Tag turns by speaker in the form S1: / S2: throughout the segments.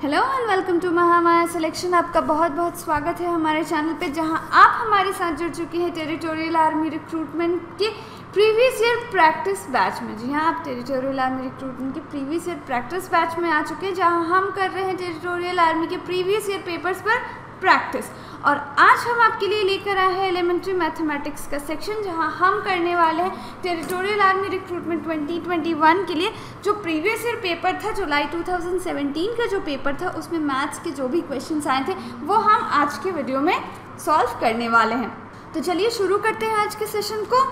S1: Hello and welcome to Mahamaya selection. आपका बहुत बहुत स्वागत है हमारे चैनल पे, जहां आप हमारे साथ जुड़ चुके हैं टेरिटोरियल आर्मी रिक्रूटमेंट के प्रीवियस ईयर प्रैक्टिस बैच में। जी हाँ, आप टेरिटोरियल आर्मी रिक्रूटमेंट के प्रीवियस ईयर प्रैक्टिस बैच में आ चुके हैं, जहां हम कर रहे हैं टेरिटोरियल आर्मी के प्रीवियस ईयर पेपर्स पर प्रैक्टिस। और आज हम आपके लिए लेकर आए हैं एलिमेंट्री मैथमेटिक्स का सेक्शन, जहां हम करने वाले हैं टेरिटोरियल आर्मी रिक्रूटमेंट 2021 के लिए जो प्रीवियस ईयर पेपर था, जुलाई 2017 का जो पेपर था, उसमें मैथ्स के जो भी क्वेश्चंस आए थे वो हम आज के वीडियो में सॉल्व करने वाले हैं। तो चलिए शुरू करते हैं आज के सेशन को।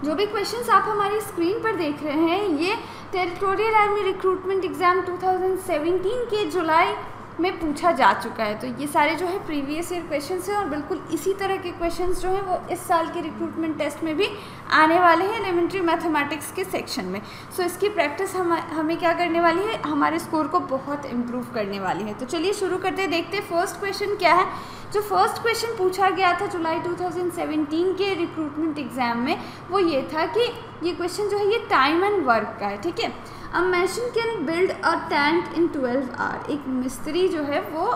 S1: जो भी क्वेश्चंस आप हमारी स्क्रीन पर देख रहे हैं, ये टेरिटोरियल आर्मी रिक्रूटमेंट एग्ज़ाम 2017 के जुलाई में पूछा जा चुका है। तो ये सारे जो है प्रीवियस ईयर क्वेश्चंस हैं और बिल्कुल इसी तरह के क्वेश्चंस जो हैं वो इस साल के रिक्रूटमेंट टेस्ट में भी आने वाले हैं एलिमेंट्री मैथमेटिक्स के सेक्शन में। सो इसकी प्रैक्टिस हमें क्या करने वाली है, हमारे स्कोर को बहुत इम्प्रूव करने वाली है। तो चलिए शुरू करते हैं, देखते हैं फर्स्ट क्वेश्चन क्या है। जो फर्स्ट क्वेश्चन पूछा गया था जुलाई 2017 के रिक्रूटमेंट एग्ज़ाम में, वो ये था कि ये क्वेश्चन जो है ये टाइम एंड वर्क का है। ठीक है, a mason can build a tank in 12 hour. एक मिस्त्री जो है वो,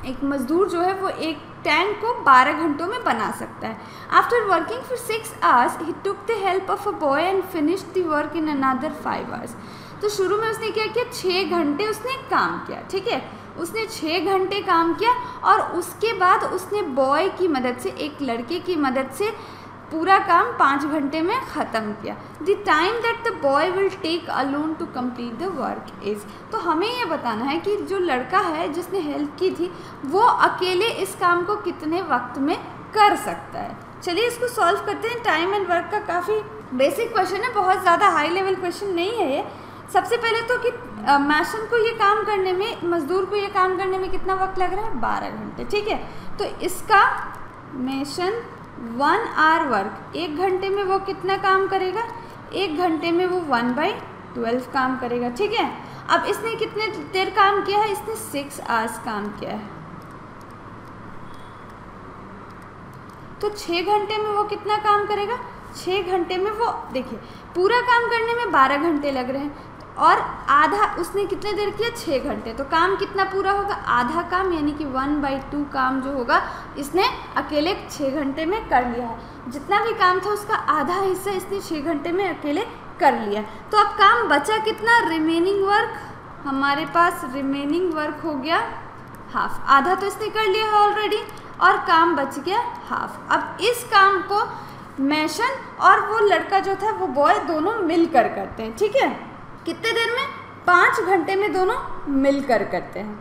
S1: एक मजदूर जो है वो एक टैंक को 12 घंटों में बना सकता है। After working for 6 hours he took the help of a boy and finished the work in another 5 hours. तो शुरू में उसने क्या किया, 6 घंटे उसने काम किया। ठीक है, उसने 6 घंटे काम किया और उसके बाद उसने बॉय की मदद से, एक लड़के की मदद से पूरा काम 5 घंटे में ख़त्म किया। The time that the boy will take alone to complete the work is. तो हमें ये बताना है कि जो लड़का है जिसने हेल्प की थी, वो अकेले इस काम को कितने वक्त में कर सकता है। चलिए इसको सॉल्व करते हैं। टाइम एंड वर्क का काफ़ी बेसिक क्वेश्चन है, बहुत ज़्यादा हाई लेवल क्वेश्चन नहीं है ये। सबसे पहले तो कि मैशन को ये काम करने में, मज़दूर को ये काम करने में कितना वक्त लग रहा है, 12 घंटे। ठीक है, तो इसका मैशन 1 आवर वर्क, 1 घंटे में वो कितना काम करेगा, 1 घंटे में वो 1/12 काम करेगा। ठीक है, अब इसने कितने देर काम किया है, इसने 6 आवर्स काम किया है। तो 6 घंटे में वो कितना काम करेगा, 6 घंटे में वो, देखिए पूरा काम करने में 12 घंटे लग रहे हैं और आधा उसने कितने देर किया, 6 घंटे। तो काम कितना पूरा होगा, आधा काम, यानी कि 1/2 काम जो होगा इसने अकेले 6 घंटे में कर लिया है। जितना भी काम था उसका आधा हिस्सा इसने 6 घंटे में अकेले कर लिया। तो अब काम बचा कितना, रिमेनिंग वर्क, हमारे पास रिमेनिंग वर्क हो गया हाफ। आधा तो इसने कर लिया है ऑलरेडी और काम बच गया हाफ। अब इस काम को मैशन और वो लड़का जो था, वो बॉय, दोनों मिलकर करते हैं। ठीक है, कितने देर में, 5 घंटे में दोनों मिलकर करते हैं।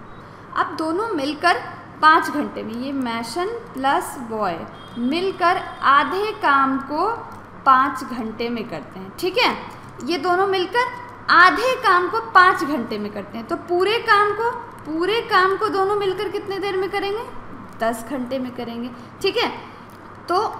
S1: अब दोनों मिलकर 5 घंटे में, ये मैशन प्लस बॉय मिलकर आधे काम को 5 घंटे में करते हैं। ठीक है, ये दोनों मिलकर आधे काम को 5 घंटे में करते हैं। तो पूरे काम को दोनों मिलकर कितने देर में करेंगे, 10 घंटे में करेंगे। ठीक है, तो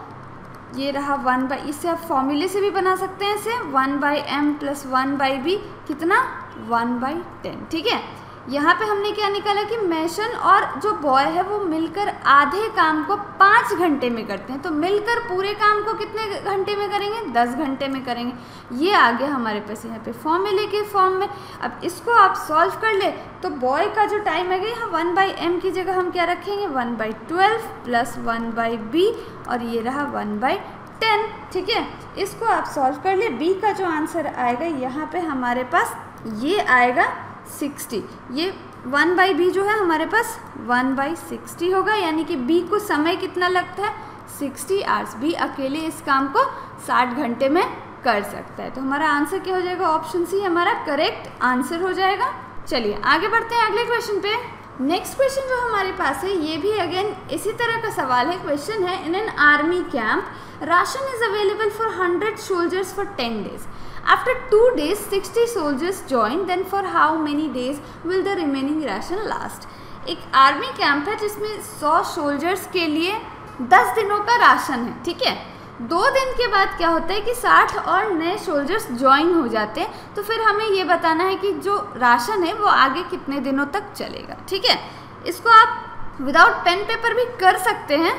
S1: ये रहा 1/, इससे आप फॉर्मूले से भी बना सकते हैं इसे, 1/m + 1/b कितना, 1/10। ठीक है, यहाँ पे हमने क्या निकाला कि मैशन और जो बॉय है वो मिलकर आधे काम को 5 घंटे में करते हैं। तो मिलकर पूरे काम को कितने घंटे में करेंगे, 10 घंटे में करेंगे। ये आ गया हमारे पास यहाँ पे फॉर्मूले के फॉर्म में। अब इसको आप सॉल्व कर ले तो बॉय का जो टाइम है, यहाँ 1/m की जगह हम क्या रखेंगे, 1/12 + 1/b और ये रहा 1/10। ठीक है, इसको आप सॉल्व कर ले। b का जो आंसर आएगा यहाँ पे हमारे पास ये आएगा 60। ये 1/b जो है हमारे पास 1/60 होगा, यानी कि b को समय कितना लगता है, 60 आवर्स। b अकेले इस काम को 60 घंटे में कर सकता है। तो हमारा आंसर क्या हो जाएगा, ऑप्शन सी हमारा करेक्ट आंसर हो जाएगा। चलिए आगे बढ़ते हैं अगले क्वेश्चन पे। नेक्स्ट क्वेश्चन जो हमारे पास है, ये भी अगेन इसी तरह का सवाल है। क्वेश्चन है, in an army camp ration is available for 100 soldiers for 10 days. After 2 days 60 soldiers join, then for how many days will the remaining ration last? एक आर्मी कैंप है जिसमें 100 सोल्जर्स के लिए 10 दिनों का राशन है। ठीक है, 2 दिन के बाद क्या होता है कि 60 और नए सोल्जर्स ज्वाइन हो जाते हैं। तो फिर हमें ये बताना है कि जो राशन है वो आगे कितने दिनों तक चलेगा। ठीक है, इसको आप विदाउट पेन पेपर भी कर सकते हैं।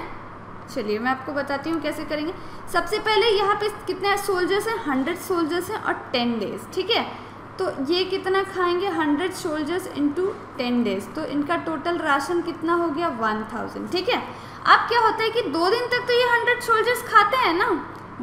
S1: चलिए मैं आपको बताती हूँ कैसे करेंगे। सबसे पहले यहाँ पे कितने सोल्जर्स हैं, 100 सोल्जर्स हैं और 10 डेज। ठीक है, तो ये कितना खाएंगे 100 सोल्जर्स इंटू 10 डेज, तो इनका टोटल राशन कितना हो गया 1000। ठीक है, अब क्या होता है कि 2 दिन तक तो ये 100 सोल्जर्स खाते हैं ना,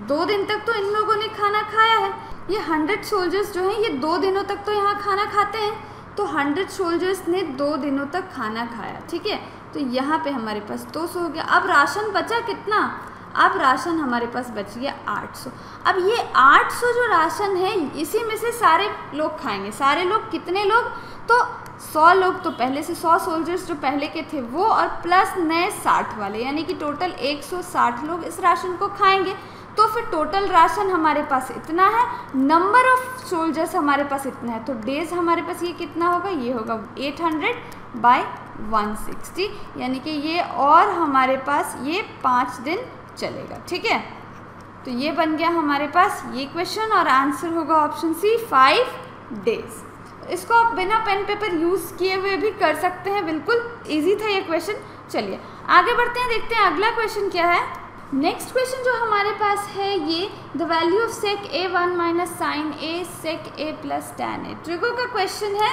S1: 2 दिन तक तो इन लोगों ने खाना खाया है। ये 100 सोल्जर्स जो हैं ये 2 दिनों तक तो यहाँ खाना खाते हैं, तो 100 सोल्जर्स ने 2 दिनों तक खाना खाया। ठीक है, तो यहाँ पे हमारे पास 200 हो गया। अब राशन बचा कितना, अब राशन हमारे पास बच गया 800। अब ये 800 जो राशन है इसी में से सारे लोग खाएंगे। सारे लोग कितने लोग, तो 100 लोग तो पहले से 100 सोल्जर्स जो पहले के थे वो, और प्लस नए 60 वाले, यानी कि टोटल 160 लोग इस राशन को खाएंगे। तो फिर टोटल राशन हमारे पास इतना है, नंबर ऑफ सोल्जर्स हमारे पास इतना है, तो डेज हमारे पास ये कितना होगा, ये होगा 800/160, यानी कि ये और हमारे पास ये 5 दिन चलेगा। ठीक है, तो ये बन गया हमारे पास ये क्वेश्चन, और आंसर होगा ऑप्शन सी 5 डेज। इसको आप बिना पेन पेपर यूज़ किए हुए भी कर सकते हैं, बिल्कुल इजी था ये क्वेश्चन। चलिए आगे बढ़ते हैं, देखते हैं अगला क्वेश्चन क्या है। नेक्स्ट क्वेश्चन जो हमारे पास है ये the value of sec A1 minus sine A sec A plus tan A, trigo का क्वेश्चन है,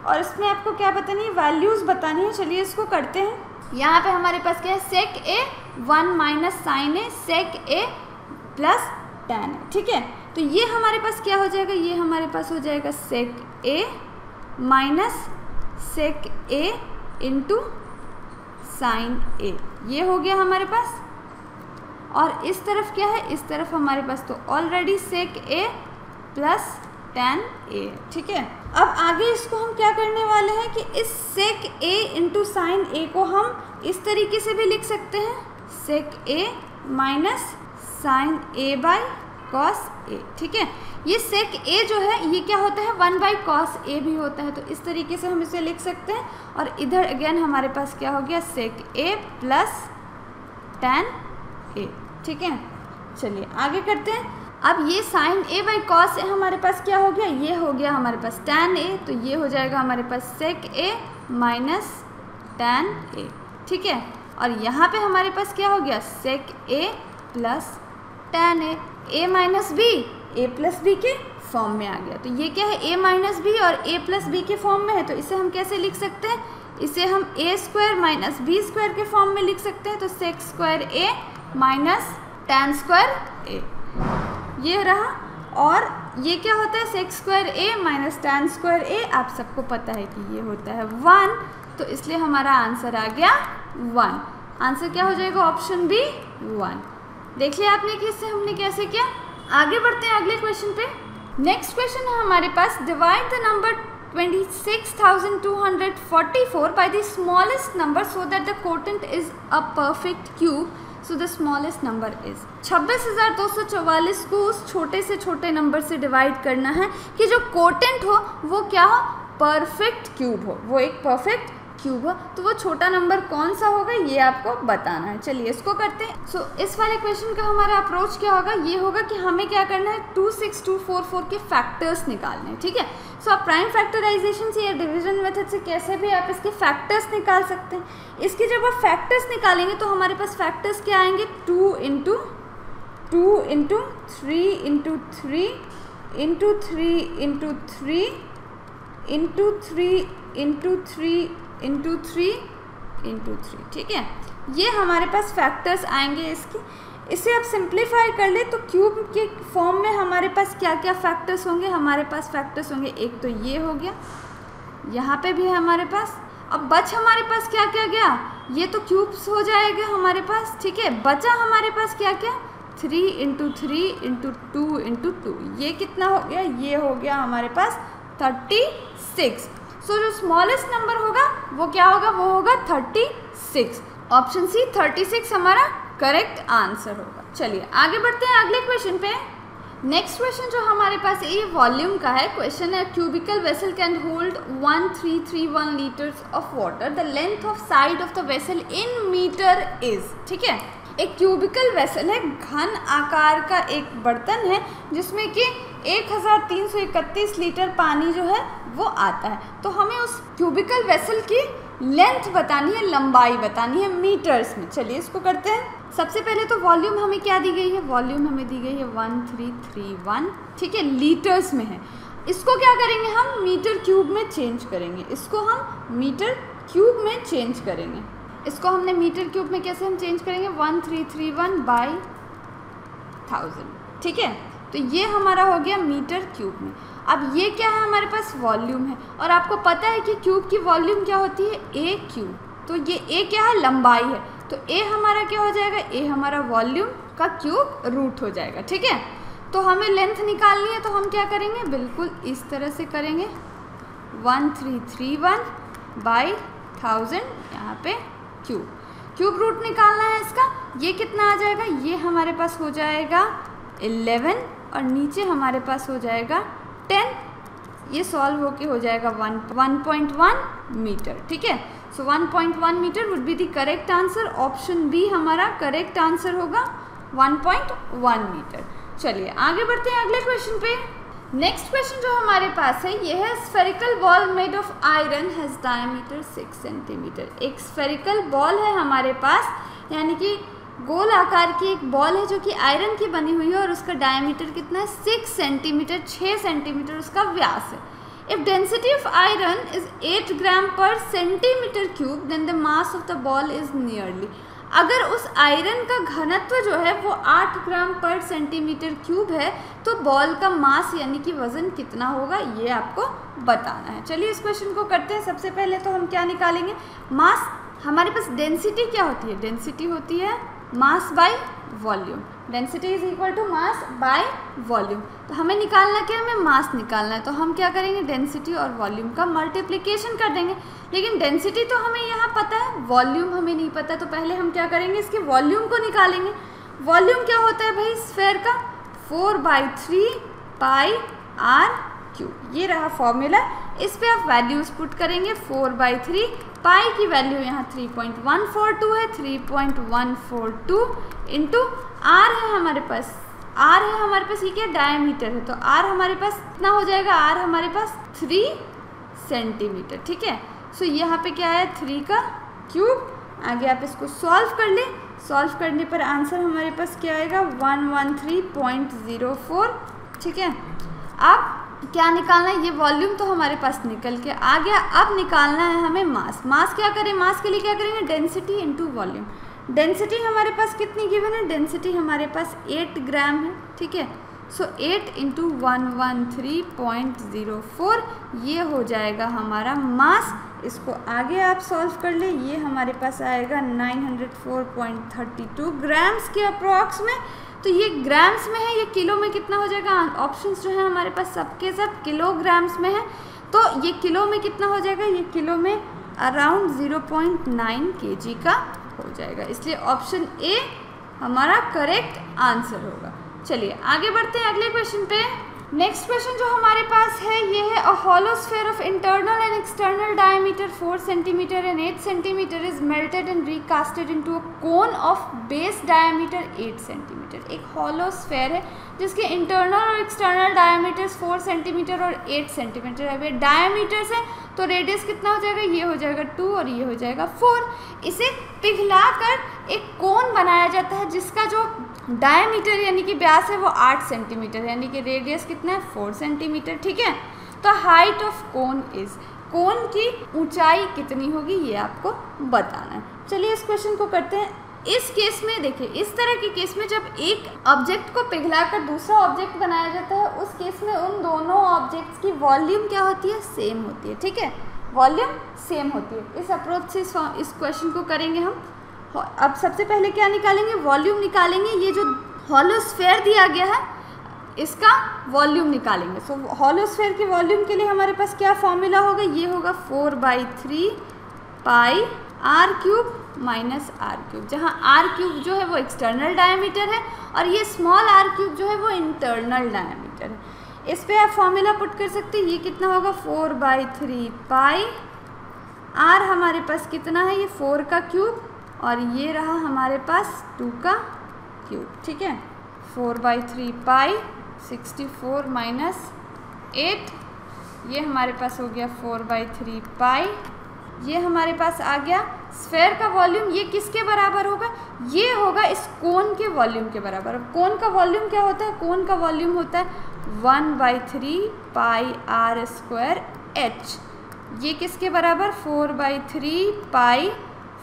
S1: और इसमें आपको क्या बतानी है, वैल्यूज़ बतानी है। चलिए इसको करते हैं। यहाँ पे हमारे पास क्या है, sec A1 minus sine A sec A plus tan A। ठीक है, तो ये हमारे पास क्या हो जाएगा, ये हमारे पास हो जाएगा sec A minus sec A into sine A, ये हो गया हमारे पास। और इस तरफ क्या है, इस तरफ हमारे पास तो already sec A plus tan A। ठीक है, अब आगे इसको हम क्या करने वाले हैं कि इस सेक A इंटू साइन A को हम इस तरीके से भी लिख सकते हैं, sec A minus sine A by cos A। ठीक है, ये सेक A जो है ये क्या होता है 1/cos A भी होता है, तो इस तरीके से हम इसे लिख सकते हैं। और इधर अगेन हमारे पास क्या हो गया, सेक A प्लस tan A। ठीक है, चलिए आगे करते हैं। अब ये sine A by cos A हमारे पास क्या हो गया, ये हो गया हमारे पास tan A, तो ये हो जाएगा हमारे पास सेक A माइनस tan A। ठीक है, और यहाँ पे हमारे पास क्या हो गया, सेक A plus tan A, A minus B A plus B के फॉर्म में आ गया। तो ये क्या है, A माइनस B और A प्लस B के फॉर्म में है, तो इसे हम कैसे लिख सकते हैं, इसे हम A square minus B square के फॉर्म में लिख सकते हैं। तो sec square A minus tan square A, ये रहा। और ये क्या होता है, sec square A minus tan square A, आप सबको पता है कि ये होता है 1, तो इसलिए हमारा आंसर आ गया 1। आंसर क्या हो जाएगा, ऑप्शन बी 1। देख लिया आपने कि इससे हमने कैसे किया। आगे बढ़ते हैं अगले क्वेश्चन पे। नेक्स्ट क्वेश्चन है हमारे पास, divide the number 26,244 by the smallest number so that the quotient is a perfect cube. So the smallest number is 26,244 को उस छोटे से छोटे नंबर से डिवाइड करना है कि जो कोटेंट हो वो क्या हो, परफेक्ट क्यूब हो, वो एक परफेक्ट क्यूब हो। तो वो छोटा नंबर कौन सा होगा ये आपको बताना है। चलिए इसको करते हैं। सो इस वाले क्वेश्चन का हमारा अप्रोच क्या होगा, ये होगा कि हमें क्या करना है, 26244 के फैक्टर्स निकालने हैं। ठीक है, सो आप प्राइम फैक्टराइजेशन से या डिवीजन मेथड से कैसे भी आप इसके फैक्टर्स निकाल सकते हैं। इसके जब आप फैक्टर्स निकालेंगे तो हमारे पास फैक्टर्स क्या आएंगे, 2 into 2 into 3 into 3 into 3 into 3 into 3 into 3 into 3 into 3। ठीक है, ये हमारे पास फैक्टर्स आएंगे इसके। इसे आप सिंप्लीफाई कर ले तो क्यूब के फॉर्म में हमारे पास क्या क्या फैक्टर्स होंगे, हमारे पास फैक्टर्स होंगे, एक तो ये हो गया, यहाँ पे भी है हमारे पास। अब बच हमारे पास क्या क्या गया, ये तो क्यूब्स हो जाएगा हमारे पास। ठीक है, बचा हमारे पास क्या क्या, 3 इंटू 3 इंटू 2 इंटू 2, ये कितना हो गया, ये हो गया हमारे पास 36। सो जो स्मॉलेस्ट नंबर होगा वो क्या होगा, वो होगा 36। ऑप्शन सी 36 हमारा करेक्ट आंसर होगा। चलिए आगे बढ़ते हैं अगले क्वेश्चन पे। नेक्स्ट क्वेश्चन जो हमारे पास ये वॉल्यूम का है क्वेश्चन है, cubical vessel can hold 1331 litres of water, the length of side of the vessel in metre is. ठीक है, एक क्यूबिकल वेसल है, घन आकार का एक बर्तन है जिसमें कि 1331 लीटर पानी जो है वो आता है। तो हमें उस क्यूबिकल वेसल की लेंथ बतानी है, लंबाई बतानी है मीटर्स में। चलिए इसको करते हैं। सबसे पहले तो वॉल्यूम हमें क्या दी गई है, वॉल्यूम हमें दी गई है 1331। ठीक है, लीटर्स में है। इसको क्या करेंगे हम मीटर क्यूब में चेंज करेंगे, इसको हम मीटर क्यूब में चेंज करेंगे। इसको हमने मीटर क्यूब में कैसे हम चेंज करेंगे, 1331/1000, ठीक है। तो ये हमारा हो गया मीटर क्यूब में। अब ये क्या है, हमारे पास वॉल्यूम है, और आपको पता है कि क्यूब की वॉल्यूम क्या होती है, ए क्यूब। तो ये ए क्या है, लंबाई है, तो ए हमारा क्या हो जाएगा, ए हमारा वॉल्यूम का क्यूब रूट हो जाएगा, ठीक है। तो हमें लेंथ निकालनी है, तो हम क्या करेंगे, बिल्कुल इस तरह से करेंगे, 1331/1000 यहाँ पे क्यूब रूट निकालना है इसका। ये कितना आ जाएगा, ये हमारे पास हो जाएगा 11 और नीचे हमारे पास हो जाएगा 10। ये सॉल्व होके हो जाएगा 1.1 मीटर, ठीक है। So 1.1 metre would be the correct answer. Option B हमारा करेक्ट आंसर होगा 1.1 मीटर। चलिए आगे बढ़ते हैं अगले क्वेश्चन पे। नेक्स्ट क्वेश्चन जो हमारे पास है ये है, spherical ball made of iron has diameter 6 centimetre. एक स्फेरिकल बॉल है हमारे पास, यानी कि गोल आकार की एक बॉल है जो कि आयरन की बनी हुई है, और उसका डायमीटर कितना है, 6 सेंटीमीटर, 6 सेंटीमीटर उसका व्यास है। If density of iron is 8 gram per centimetre cube then the mass of the ball is nearly. अगर उस आयरन का घनत्व जो है वो 8 ग्राम पर सेंटीमीटर क्यूब है, तो बॉल का मास यानी कि वजन कितना होगा, ये आपको बताना है। चलिए इस क्वेश्चन को करते हैं। सबसे पहले तो हम क्या निकालेंगे, मास। हमारे पास डेंसिटी क्या होती है, डेंसिटी होती है mass by volume. Density is equal to mass by volume. तो हमें निकालना क्या है, हमें मास निकालना है, तो हम क्या करेंगे, डेंसिटी और वॉल्यूम का मल्टीप्लिकेशन कर देंगे। लेकिन डेंसिटी तो हमें यहाँ पता है, वॉल्यूम हमें नहीं पता, तो पहले हम क्या करेंगे, इसके वॉल्यूम को निकालेंगे। वॉल्यूम क्या होता है भाई, स्फेयर का 4/3πr³। ये रहा फॉर्मूला। इस पे आप वैल्यूज पुट करेंगे, 4/3 पाई की वैल्यू यहाँ 3.142 है, 3.142 इंटू आर है हमारे पास, आर है हमारे पास, ये क्या डायमीटर है, तो आर हमारे पास कितना हो जाएगा, आर हमारे पास 3 सेंटीमीटर, ठीक है। सो यहाँ पे क्या है, 3 का क्यूब। आगे आप इसको सॉल्व कर लें, सॉल्व करने पर आंसर हमारे पास क्या आएगा, 113.04, ठीक है। अब क्या निकालना है, ये वॉल्यूम तो हमारे पास निकल के आ गया। अब निकालना है हमें मास। मास क्या करें, मास के लिए क्या करेंगे, डेंसिटी इंटू वॉल्यूम। डेंसिटी हमारे पास कितनी गिवन है, डेंसिटी हमारे पास 8 ग्राम है, ठीक है। सो 8 इंटू 113.04 ये हो जाएगा हमारा मास। इसको आगे आप सॉल्व कर ले, ये हमारे पास आएगा 904.32 ग्राम्स के अप्रॉक्स में। तो ये ग्राम्स में है, ये किलो में कितना हो जाएगा, ऑप्शंस जो है हमारे पास सबके सब किलोग्राम्स में है, तो ये किलो में कितना हो जाएगा, ये किलो में अराउंड 0.9 kg का हो जाएगा। इसलिए ऑप्शन ए हमारा करेक्ट आंसर होगा। चलिए आगे बढ़ते हैं अगले क्वेश्चन पे। नेक्स्ट क्वेश्चन जो हमारे पास है ये है, a hollow sphere of internal and external diameter 4 centimetre and 8 centimetre is melted and recasted into a cone of base diameter 8 centimetre. एक हॉलो स्फेयर है जिसके इंटरनल और एक्सटर्नल डायमीटर्स 4 सेंटीमीटर और 8 सेंटीमीटर है। डायमीटर्स है तो रेडियस कितना हो जाएगा, ये हो जाएगा 2 और ये हो जाएगा 4। इसे पिघलाकर एक कोन बनाया जाता है जिसका जो डायमीटर यानी कि व्यास है वो 8 सेंटीमीटर, यानी कि रेडियस कितना है 4 सेंटीमीटर, ठीक है। तो हाइट ऑफ कोन इज, कोन की ऊंचाई कितनी होगी ये आपको बताना है। चलिए इस क्वेश्चन को करते हैं। इस केस में देखिए, इस तरह के केस में जब एक ऑब्जेक्ट को पिघलाकर दूसरा ऑब्जेक्ट बनाया जाता है, उस केस में उन दोनों ऑब्जेक्ट्स की वॉल्यूम क्या होती है, सेम होती है, ठीक है। वॉल्यूम सेम होती है। इस अप्रोच से इस क्वेश्चन को करेंगे हम। अब सबसे पहले क्या निकालेंगे, वॉल्यूम निकालेंगे। ये जो हॉलो स्फेयर दिया गया है इसका वॉल्यूम निकालेंगे। सो हॉलो स्फेयर के वॉल्यूम के लिए हमारे पास क्या फॉर्मूला होगा, ये होगा 4/3πr³ माइनस r³, जहाँ r³ जो है वो एक्सटर्नल डायमीटर है और ये स्मॉल r³ जो है वो इंटरनल डायमीटर है। इस पे आप फॉर्मूला पुट कर सकते हैं। ये कितना होगा, 4/3π, r हमारे पास कितना है, ये 4 का क्यूब और ये रहा हमारे पास 2 का क्यूब, ठीक है। 4/3π 64 माइनस 8, ये हमारे पास हो गया 4/3π। ये हमारे पास आ गया स्फेयर का वॉल्यूम। ये किसके बराबर होगा, ये होगा इस कोन के वॉल्यूम के बराबर। कोन का वॉल्यूम क्या होता है, कोन का वॉल्यूम होता है 1/3 पाई आर स्क्वायर एच, ये किसके बराबर 4/3 पाई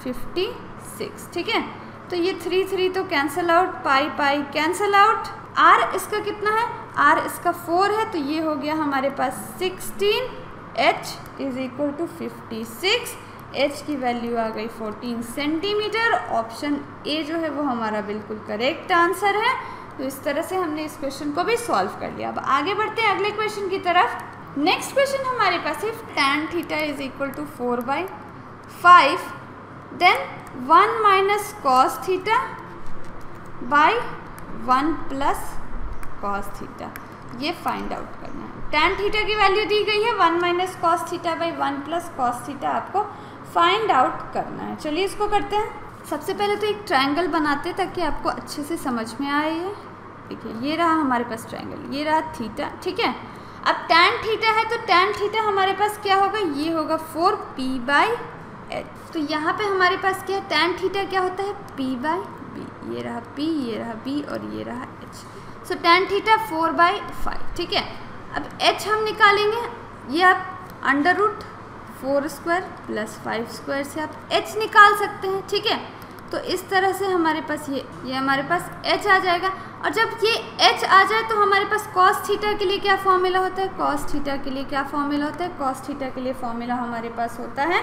S1: 56, ठीक है। तो ये 3 तो cancel out, pi pi cancel out. R इसका कितना है, आर इसका 4 है, तो ये हो गया हमारे पास 16, H is equal to 56, H की वैल्यू आ गई 14 सेंटीमीटर। ऑप्शन ए जो है वो हमारा बिल्कुल करेक्ट आंसर है। तो इस तरह से हमने इस क्वेश्चन को भी सॉल्व कर लिया। अब आगे बढ़ते हैं अगले क्वेश्चन की तरफ। नेक्स्ट क्वेश्चन हमारे पास है tan theta is equal to 4/5 then 1 minus cos theta by 1 plus cos theta, ये फाइंड आउट करना है। tan थीटा की वैल्यू दी गई है 1 minus cos theta by 1 plus cos theta आपको फाइंड आउट करना है। चलिए इसको करते हैं। सबसे पहले तो एक ट्रायंगल बनाते हैं ताकि आपको अच्छे से समझ में आए। ये देखिए, ये रहा हमारे पास ट्रायंगल, ये रहा थीटा, ठीक है। अब tan थीटा है तो tan थीटा हमारे पास क्या होगा, ये होगा 4p/h। तो यहाँ पे हमारे पास क्या है, tan थीटा क्या होता है p/b, ये रहा p, ये रहा b और ये रहा h। सो tan थीटा 4/5, ठीक है। अब h हम निकालेंगे, ये आप √4² + 5² से आप h निकाल सकते हैं, ठीक है। तो इस तरह से हमारे पास ये हमारे पास h आ जाएगा। और जब ये h आ जाए तो हमारे पास cos थीटा के लिए क्या फॉर्मूला होता है, cos थीटा के लिए क्या फॉर्मूला होता है, cos थीटा के लिए फॉर्मूला हमारे पास होता है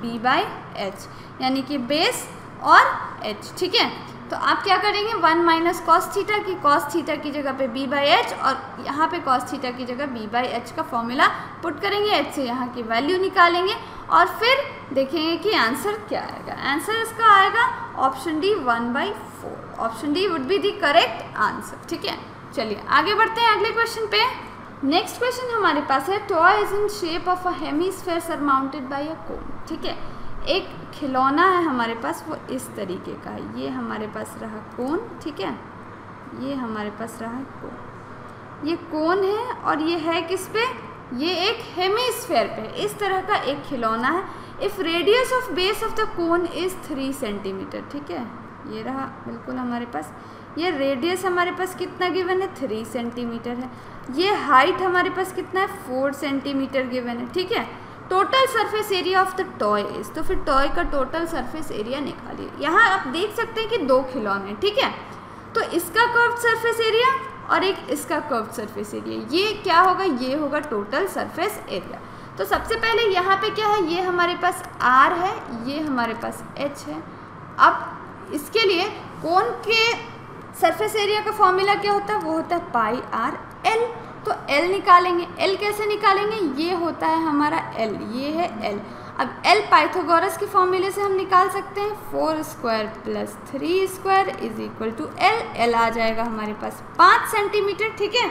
S1: b/h, यानी कि बेस और h, ठीक है। तो आप क्या करेंगे, 1 माइनस कॉस थीटा की, cos थीटा की जगह पे b/h और यहाँ पे cos थीटा की जगह b/h का फॉर्मूला पुट करेंगे, h से यहाँ की वैल्यू निकालेंगे और फिर देखेंगे कि आंसर क्या आएगा। आंसर इसका आएगा option D 1/4। Option D would be the correct answer, ठीक है। चलिए आगे बढ़ते हैं अगले क्वेश्चन पे। नेक्स्ट क्वेश्चन हमारे पास है toy is in shape of a hemisphere surmounted by a cone, ठीक है। एक खिलौना है हमारे पास, वो इस तरीके का है। ये हमारे पास रहा कोन, ठीक है, ये हमारे पास रहा कोन, ये कोन है और ये है किस पे, ये एक हेमीस्फेयर पे, इस तरह का एक खिलौना है। If radius of base of the cone is 3 centimetre, ठीक है, ये रहा बिल्कुल हमारे पास। ये रेडियस हमारे पास कितना गिवन है, 3 सेंटीमीटर है। ये हाइट हमारे पास कितना है, 4 सेंटीमीटर गिवन है, ठीक है। Total surface area of the toy is, तो फिर टॉय का टोटल सरफेस एरिया निकालिए। यहाँ आप देख सकते हैं कि 2 खिलौने, ठीक है। तो इसका कर्व्ड सरफेस एरिया और एक इसका कर्व्ड सरफेस एरिया, ये क्या होगा, ये होगा टोटल सरफेस एरिया। तो सबसे पहले यहाँ पे क्या है, ये हमारे पास r है, ये हमारे पास h है। अब इसके लिए कोन के सरफेस एरिया का फॉर्मूला क्या होता है, वो होता है πr/l। तो L निकालेंगे, L कैसे निकालेंगे, ये होता है हमारा L, ये है L। अब L पाइथागोरस के फॉर्मूले से हम निकाल सकते हैं, 4² + 3² is equal to L। L आ जाएगा हमारे पास 5 सेंटीमीटर, ठीक है।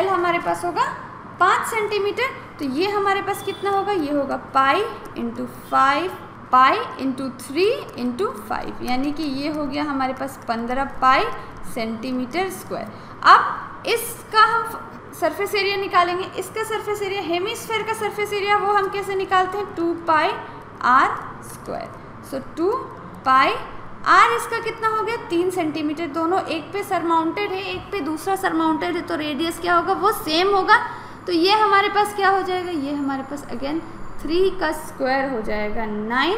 S1: L हमारे पास होगा 5 सेंटीमीटर। तो ये हमारे पास कितना होगा, ये होगा पाई × 5 पाई × 3 × 5, यानी कि ये हो गया हमारे पास 15 पाई सेंटीमीटर स्क्वायर। अब इसका हम सरफेस एरिया निकालेंगे। इसका सरफेस एरिया, हेमीस्फेयर का सरफेस एरिया, वो हम कैसे निकालते हैं, 2πr²। सो 2πr इसका कितना हो गया, 3 सेंटीमीटर। दोनों एक पे सरमाउंटेड है, एक पे दूसरा सरमाउंटेड है, तो रेडियस क्या होगा, वो सेम होगा। तो ये हमारे पास क्या हो जाएगा, ये हमारे पास अगेन 3 का स्क्वायर हो जाएगा 9,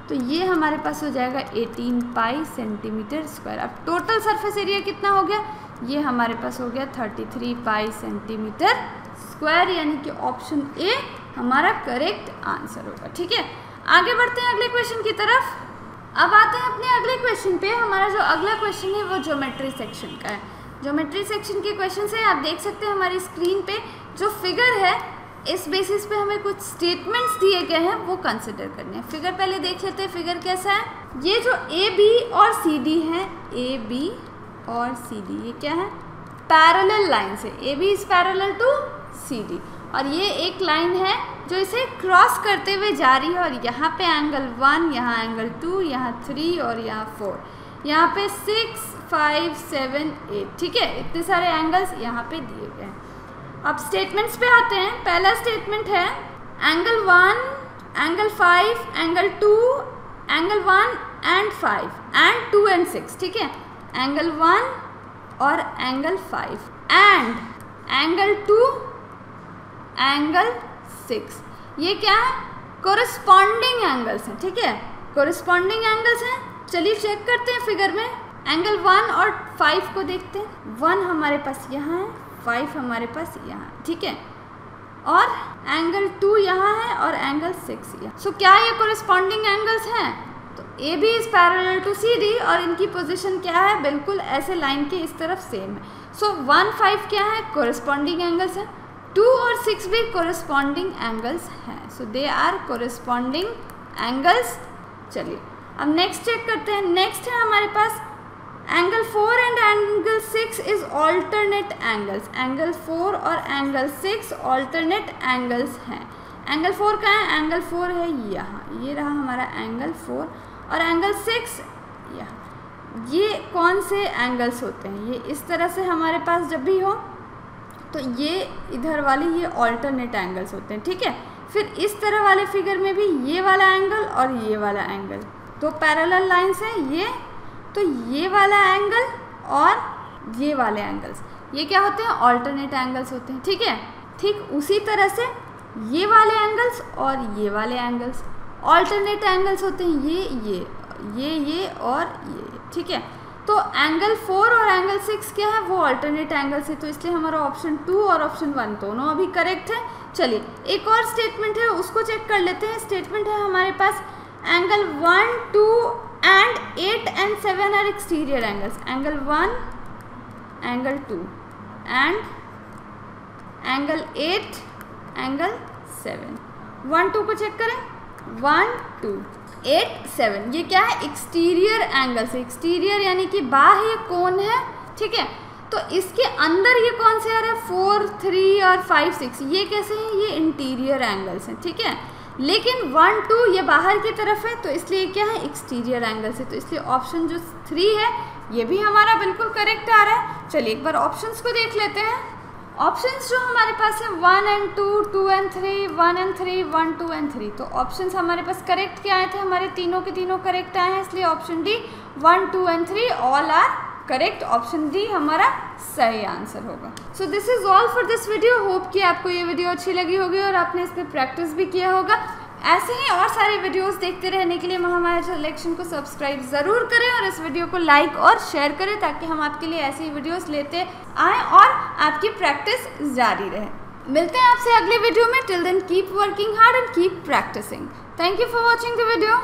S1: तो ये हमारे पास हो जाएगा 18 पाई सेंटीमीटर स्क्वायर। अब टोटल सरफेस एरिया कितना हो गया, ये हमारे पास हो गया 33 पाई सेंटीमीटर स्क्वायर, यानी कि ऑप्शन ए हमारा करेक्ट आंसर होगा, ठीक है। आगे बढ़ते हैं अगले क्वेश्चन की तरफ। अब आते हैं अपने अगले क्वेश्चन पे। हमारा जो अगला क्वेश्चन है वो ज्योमेट्री सेक्शन का है। ज्योमेट्री सेक्शन के क्वेश्चन से आप देख सकते हैं हमारी स्क्रीन पे जो फिगर है, इस बेसिस पे हमें कुछ स्टेटमेंट्स दिए गए हैं, वो कंसिडर करने हैं। फिगर पहले देख लेते हैं, फिगर कैसा है। ये जो ए बी और सी डी है, ए बी और सी डी, ये क्या है, पैरेलल लाइन से, A B is parallel to C D, और ये एक लाइन है जो इसे क्रॉस करते हुए जा रही है। और यहाँ पे एंगल 1, यहाँ एंगल 2, यहाँ 3 और यहाँ 4, यहाँ पे 6, 5, 7, 8, ठीक है। इतने सारे एंगल्स यहाँ पे दिए गए हैं। अब स्टेटमेंट्स पे आते हैं। पहला स्टेटमेंट है angle 1, angle 5, angle 2, angle 1 and 5 and 2 and 6, ठीक है। एंगल 1 और एंगल 5 एंड एंगल 2, एंगल 6, ये क्या है? कोरिस्पॉन्डिंग एंगल्स हैं, ठीक है, कोरिस्पॉन्डिंग एंगल्स हैं। चलिए चेक करते हैं फिगर में। एंगल 1 और 5 को देखते हैं। 1 हमारे पास यहाँ है, 5 हमारे पास यहाँ, ठीक है, और एंगल 2 यहाँ है और एंगल 6 यहाँ। सो क्या ये कोरिस्पॉन्डिंग एंगल्स हैं? तो A B is parallel to C D और इनकी पोजीशन क्या है? बिल्कुल ऐसे लाइन के इस तरफ सेम है। सो 1, 5 क्या है? कोरिस्पॉन्डिंग एंगल्स है। 2 और 6 भी कोरिस्पॉन्डिंग एंगल्स हैं। So they are corresponding angles. चलिए अब नेक्स्ट चेक करते हैं। नेक्स्ट है हमारे पास angle 4 and angle 6 is alternate angles. Angle 4 और एंगल 6 ऑल्टरनेट एंगल्स हैं। एंगल 4 कहाँ है? एंगल 4 है यहाँ, ये रहा हमारा एंगल 4, और एंगल 6 यहाँ। ये कौन से एंगल्स होते हैं? ये इस तरह से हमारे पास जब भी हो तो ये इधर वाली ये ऑल्टरनेट एंगल्स होते हैं, ठीक है। फिर इस तरह वाले फिगर में भी ये वाला एंगल और ये वाला एंगल, तो पैरेलल लाइंस हैं ये, तो ये वाला एंगल और ये वाले एंगल्स, ये क्या होते हैं? ऑल्टरनेट एंगल्स होते हैं, ठीक है। ठीक उसी तरह से ये वाले एंगल्स और ये वाले एंगल्स ऑल्टरनेट एंगल्स होते हैं, ये और ये, ठीक है। तो एंगल 4 और एंगल 6 क्या है? वो ऑल्टरनेट एंगल्स है, तो इसलिए हमारा ऑप्शन 2 और ऑप्शन 1 दोनों अभी करेक्ट है। चलिए एक और स्टेटमेंट है, उसको चेक कर लेते हैं। स्टेटमेंट है हमारे पास angle 1, 2 and 8 and 7 are exterior angles. Angle 1, angle 2 and angle 8, angle 7. 1, 2 को चेक करें। 1, 2, 8, 7, ये क्या है? एक्सटीरियर एंगल्स है। एक्सटीरियर यानी कि बाह्य कोण है, ठीक है। तो इसके अंदर ये कौन से आ रहा है? 4, 3 और 5, 6, ये कैसे हैं? ये इंटीरियर एंगल्स हैं, ठीक है। लेकिन 1, 2 ये बाहर की तरफ है, तो इसलिए क्या है? एक्सटीरियर एंगल से, तो इसलिए ऑप्शन जो 3 है ये भी हमारा बिल्कुल करेक्ट आ रहा है। चलिए एक बार ऑप्शंस को देख लेते हैं। ऑप्शंस जो हमारे पास है 1 and 2, 2 and 3, 1 and 3, 1, 2 and 3, तो ऑप्शंस हमारे पास करेक्ट क्या आए थे? हमारे तीनों के तीनों करेक्ट आए हैं, इसलिए option D 1, 2 and 3 all are correct. Option D हमारा सही आंसर होगा। So this is all for this video. Hope कि आपको ये वीडियो अच्छी लगी होगी और आपने इस पर प्रैक्टिस भी किया होगा। ऐसे ही और सारे वीडियोस देखते रहने के लिए महामाया सिलेक्शन को सब्सक्राइब ज़रूर करें और इस वीडियो को लाइक और शेयर करें, ताकि हम आपके लिए ऐसे ही वीडियोस लेते आएँ और आपकी प्रैक्टिस जारी रहे। मिलते हैं आपसे अगले वीडियो में। Till then keep working hard and keep practising. Thank you for watching the video.